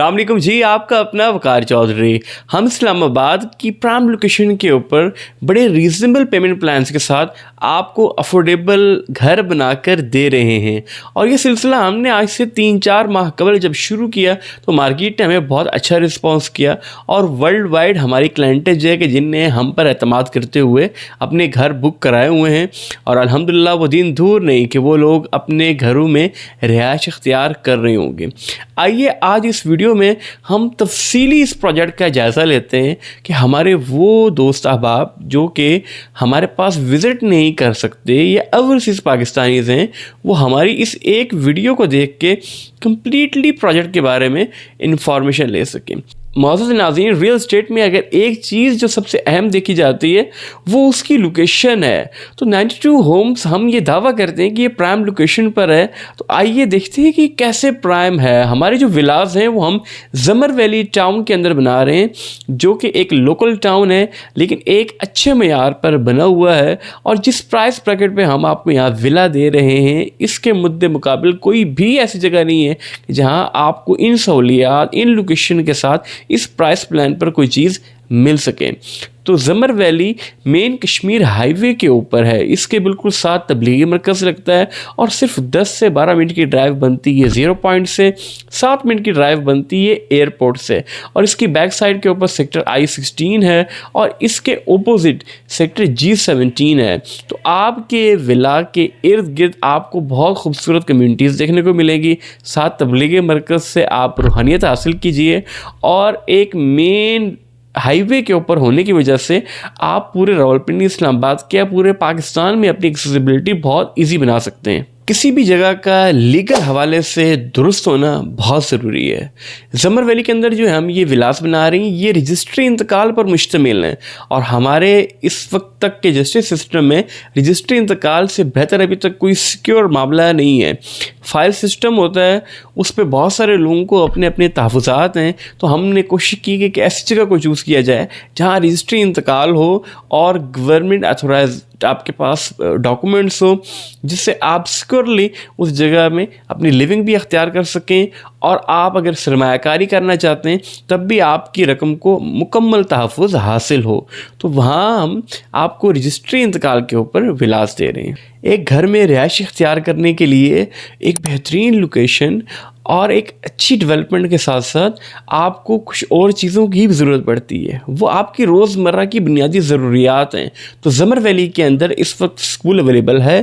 अस्सलाम वालेकुम जी, आपका अपना वकार चौधरी। हम इस्लामाबाद की प्राइम लोकेशन के ऊपर बड़े रीज़नेबल पेमेंट प्लान्स के साथ आपको अफोर्डेबल घर बनाकर दे रहे हैं। और ये सिलसिला हमने आज से 3-4 माह कबल जब शुरू किया तो मार्केट ने हमें बहुत अच्छा रिस्पांस किया और वर्ल्ड वाइड हमारी क्लाइंटें जो है कि जिनने हम पर एतमाद करते हुए अपने घर बुक कराए हुए हैं और अल्हम्दुलिल्लाह वो दिन दूर नहीं कि वो लोग अपने घरों में रिहाइश इख्तियार कर रहे होंगे। आइए आज इस वीडियो में हम तफसीली इस प्रोजेक्ट का जायज़ा लेते हैं कि हमारे वो दोस्त अहबाब जो कि हमारे पास विज़िट नहीं कर सकते या ओवरसीज़ पाकिस्तानीज़ हैं, वो हमारी इस एक वीडियो को देख के कम्प्लीटली प्रोजेक्ट के बारे में इंफॉर्मेशन ले सकें। मौजूद नाज़रीन, रियल एस्टेट में अगर एक चीज़ जो सबसे अहम देखी जाती है वो उसकी लोकेशन है। तो 92 होम्स हम ये दावा करते हैं कि ये प्राइम लोकेशन पर है। तो आइए देखते हैं कि कैसे प्राइम है। हमारे जो विलास हैं वो हम ज़मर वैली टाउन के अंदर बना रहे हैं, जो कि एक लोकल टाउन है लेकिन एक अच्छे मेयार पर बना हुआ है। और जिस प्राइस ब्रैकेट पे हम आपको यहाँ विला दे रहे हैं, इसके मुद्दे मुकाबिल कोई भी ऐसी जगह नहीं है जहाँ आपको इन सहूलियात इन लोकेशन के साथ इस प्राइस प्लान पर कोई चीज़ मिल सके। तो ज़मर वैली मेन कश्मीर हाईवे के ऊपर है, इसके बिल्कुल साथ तबलीगी मरकज़ लगता है और सिर्फ 10 से 12 मिनट की ड्राइव बनती है ज़ीरो पॉइंट से, 7 मिनट की ड्राइव बनती है एयरपोर्ट से। और इसकी बैक साइड के ऊपर सेक्टर I-16 है और इसके ओपोजिट सेक्टर G-17 है। तो आपके विला के इर्द गिर्द आपको बहुत खूबसूरत कम्यूनिटीज़ देखने को मिलेगी। साथ तबलीगी मरकज़ से आप रूहानियत हासिल कीजिए और एक मेन हाईवे के ऊपर होने की वजह से आप पूरे रावलपिंडी, इस्लामाबाद के या पूरे पाकिस्तान में अपनी एक्सेसिबिलिटी बहुत इजी बना सकते हैं। किसी भी जगह का लीगल हवाले से दुरुस्त होना बहुत ज़रूरी है। ज़मर वैली के अंदर जो हम ये विलास बना रही हैं ये रजिस्ट्री इंतकाल पर मुश्तमिल हैं और हमारे इस वक्त तक के जस्टिस सिस्टम में रजिस्ट्री इंतकाल से बेहतर अभी तक कोई सिक्योर मामला नहीं है। फ़ाइल सिस्टम होता है, उस पर बहुत सारे लोगों को अपने अपने तहफ़्फ़ुज़ात हैं। तो हमने कोशिश की कि ऐसी जगह को चूज़ किया जाए जहाँ रजिस्ट्री इंतकाल हो और गवर्नमेंट अथोराइज आपके पास डॉक्यूमेंट्स हो, जिससे आप सिक्योरली उस जगह में अपनी लिविंग भी अख्तियार कर सकें और आप अगर सरमायाकारी करना चाहते हैं तब भी आपकी रकम को मुकम्मल तहफ़्फ़ुज़ हासिल हो। तो वहाँ हम आपको रजिस्ट्री इंतकाल के ऊपर विलास दे रहे हैं। एक घर में रिहाइश इख्तियार करने के लिए एक बेहतरीन लोकेशन और एक अच्छी डेवलपमेंट के साथ साथ आपको कुछ और चीज़ों की भी ज़रूरत पड़ती है, वो आपकी रोज़मर्रा की बुनियादी ज़रूरियात हैं। तो ज़मर वैली के अंदर इस वक्त स्कूल अवेलेबल है,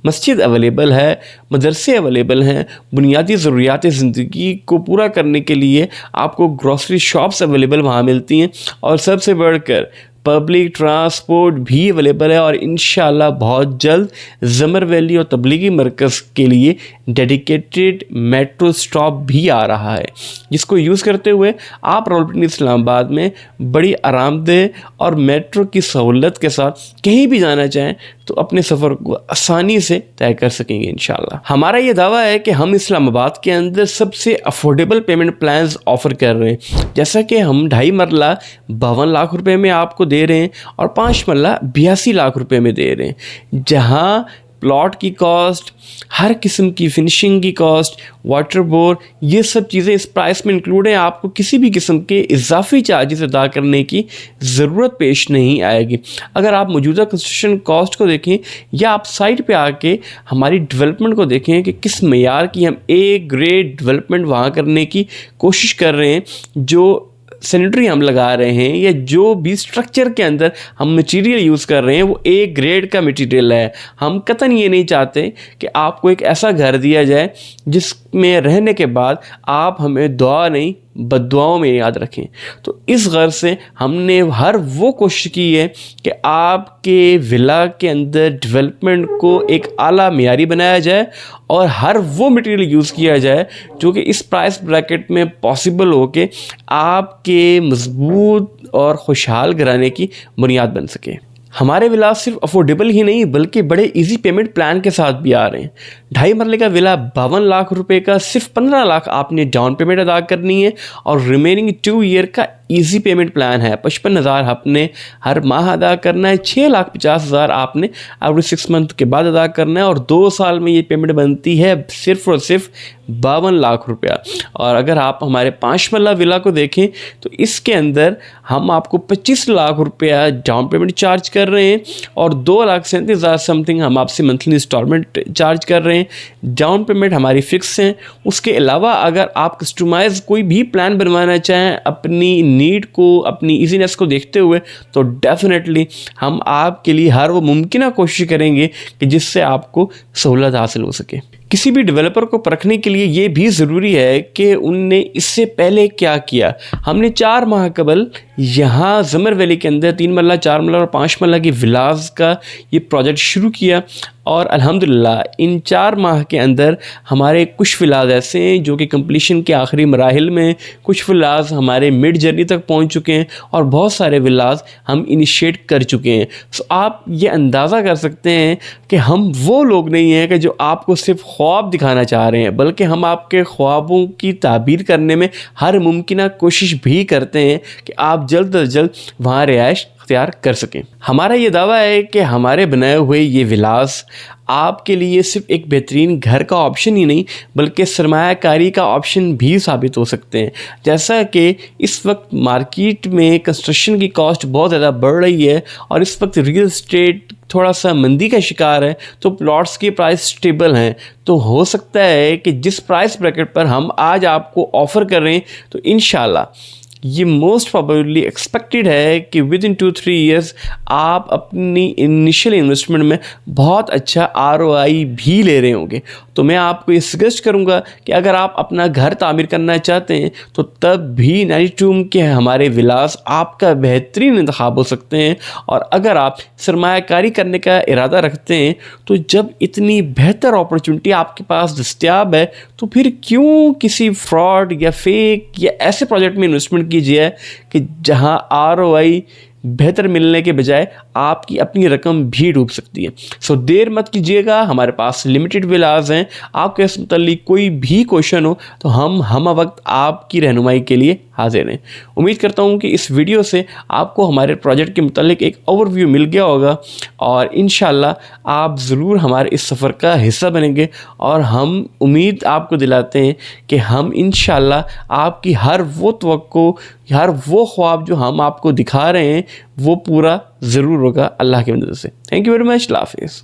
मस्जिद अवेलेबल है, मदरसे अवेलेबल हैं। बुनियादी ज़रूरियात ज़िंदगी को पूरा करने के लिए आपको ग्रॉसरी शॉप्स अवेलेबल वहाँ मिलती हैं और सबसे बढ़कर पब्लिक ट्रांसपोर्ट भी अवेलेबल है। और इंशाल्लाह बहुत जल्द ज़मर वैली और तबलीगी मरकज़ के लिए डेडिकेटेड मेट्रो स्टॉप भी आ रहा है, जिसको यूज़ करते हुए आप रावलपिंडी इस्लामाबाद में बड़ी आरामदेह और मेट्रो की सहूलत के साथ कहीं भी जाना चाहें तो अपने सफ़र को आसानी से तय कर सकेंगे इंशाल्लाह। हमारा ये दावा है कि हम इस्लामाबाद के अंदर सबसे अफोर्डेबल पेमेंट प्लान्स ऑफ़र कर रहे हैं। जैसा कि हम 2.5 मरला 52 लाख रुपए में आपको दे रहे हैं और 5 मरला 82 लाख रुपए में दे रहे हैं, जहाँ प्लॉट की कॉस्ट, हर किस्म की फिनिशिंग की कॉस्ट, वाटर बोर, ये सब चीज़ें इस प्राइस में इंक्लूड हैं। आपको किसी भी किस्म के इजाफी चार्जेस अदा करने की ज़रूरत पेश नहीं आएगी। अगर आप मौजूदा कंस्ट्रक्शन कॉस्ट को देखें या आप साइट पे आके हमारी डेवलपमेंट को देखें कि किस मेयार की हम ए ग्रेड डेवलपमेंट वहाँ करने की कोशिश कर रहे हैं, जो सैनिटरी हम लगा रहे हैं या जो भी स्ट्रक्चर के अंदर हम मटेरियल यूज़ कर रहे हैं वो ए ग्रेड का मटेरियल है। हम कतई ये नहीं चाहते कि आपको एक ऐसा घर दिया जाए जिसमें रहने के बाद आप हमें दुआ नहीं बद्दुआओं में याद रखें। तो इस गर्ज से हमने हर वो कोशिश की है कि आपके विला के अंदर डेवलपमेंट को एक आला मियारी बनाया जाए और हर वो मटेरियल यूज़ किया जाए जो कि इस प्राइस ब्रैकेट में पॉसिबल हो के आपके मजबूत और खुशहाल घराने की बुनियाद बन सके। हमारे विलास सिर्फ अफोर्डेबल ही नहीं बल्कि बड़े इजी पेमेंट प्लान के साथ भी आ रहे हैं। 2.5 मरले का विला 52 लाख रुपए का, सिर्फ 15 लाख आपने डाउन पेमेंट अदा करनी है और रिमेनिंग 2 ईयर का इजी पेमेंट प्लान है। 55,000 आपने हर माह अदा करना है, 6,50,000 आपने एवरी 6 मंथ के बाद अदा करना है और 2 साल में ये पेमेंट बनती है सिर्फ और सिर्फ 52 लाख रुपया। और अगर आप हमारे 5 मरला विला को देखें तो इसके अंदर हम आपको 25 लाख रुपया डाउन पेमेंट चार्ज कर रहे हैं और 2,37,000 समथिंग हम आपसे मंथली इंस्टॉलमेंट चार्ज कर रहे हैं। डाउन पेमेंट हमारी फिक्स हैं। उसके अलावा अगर आप कस्टमाइज़ कोई भी प्लान बनवाना चाहें अपनी नीड को, अपनी ईजीनेस को देखते हुए, तो डेफिनेटली हम आपके लिए हर वो मुमकिन कोशिश करेंगे कि जिससे आपको सहूलत हासिल हो सके। किसी भी डेवलपर को परखने के लिए ये भी ज़रूरी है कि उनने इससे पहले क्या किया। हमने 4 माह कबल यहाँ ज़मर वैली के अंदर 3 मरला, 4 मरला और 5 मरला की विलास का ये प्रोजेक्ट शुरू किया और अल्हम्दुलिल्लाह इन 4 माह के अंदर हमारे कुछ विलास ऐसे हैं जो कि कंप्लीशन के आखिरी मराहिल में, कुछ विलास हमारे मिड जर्नी तक पहुँच चुके हैं और बहुत सारे विलास हम इनिशिएट कर चुके हैं। सो आप ये अंदाज़ा कर सकते हैं कि हम वो लोग नहीं हैं कि जो आपको सिर्फ ख्वाब दिखाना चाह रहे हैं, बल्कि हम आपके ख्वाबों की ताबीर करने में हर मुमकिन कोशिश भी करते हैं कि आप जल्द अज जल्द वहाँ रिहाइश अख्तियार कर सकें। हमारा ये दावा है कि हमारे बनाए हुए ये विलास आपके लिए सिर्फ एक बेहतरीन घर का ऑप्शन ही नहीं बल्कि सरमायाकारी का ऑप्शन भी साबित हो सकते हैं। जैसा कि इस वक्त मार्केट में कंस्ट्रक्शन की कॉस्ट बहुत ज़्यादा बढ़ रही है और इस वक्त रियल एस्टेट थोड़ा सा मंदी का शिकार है, तो प्लॉट्स के प्राइस स्टेबल हैं। तो हो सकता है कि जिस प्राइस ब्रैकेट पर हम आज आपको ऑफ़र कर रहे हैं, तो इंशाल्लाह ये मोस्ट प्रोबेबली एक्सपेक्टेड है कि विद इन 2-3 ईयर्स आप अपनी इनिशियल इन्वेस्टमेंट में बहुत अच्छा ROI भी ले रहे होंगे। तो मैं आपको ये सजेस्ट करूँगा कि अगर आप अपना घर तामीर करना चाहते हैं तो तब भी 92 के हमारे विलास आपका बेहतरीन इंतखाब हो सकते हैं। और अगर आप सरमायाकारी करने का इरादा रखते हैं तो जब इतनी बेहतर अपॉर्चुनिटी आपके पास दस्तयाब है तो फिर क्यों किसी फ्रॉड या फेक या ऐसे प्रोजेक्ट में इन्वेस्टमेंट कीजिए कि जहां ROI बेहतर मिलने के बजाय आपकी अपनी रकम भी डूब सकती है। सो देर मत कीजिएगा, हमारे पास लिमिटेड विलास हैं। आपके इस मुताल्लिक कोई भी क्वेश्चन हो तो हम वक्त आपकी रहनुमाई के लिए हाजिर हैं। उम्मीद करता हूँ कि इस वीडियो से आपको हमारे प्रोजेक्ट के मुताल्लिक एक ओवरव्यू मिल गया होगा और इंशाल्लाह आप ज़रूर हमारे इस सफ़र का हिस्सा बनेंगे और हम उम्मीद आपको दिलाते हैं कि हम इंशाल्लाह आपकी हर वो तवक्को, हर वो ख्वाब जो हम आपको दिखा रहे हैं वो पूरा ज़रूर होगा अल्लाह की मदद से। Thank you very much. Allah हाफ़िज़।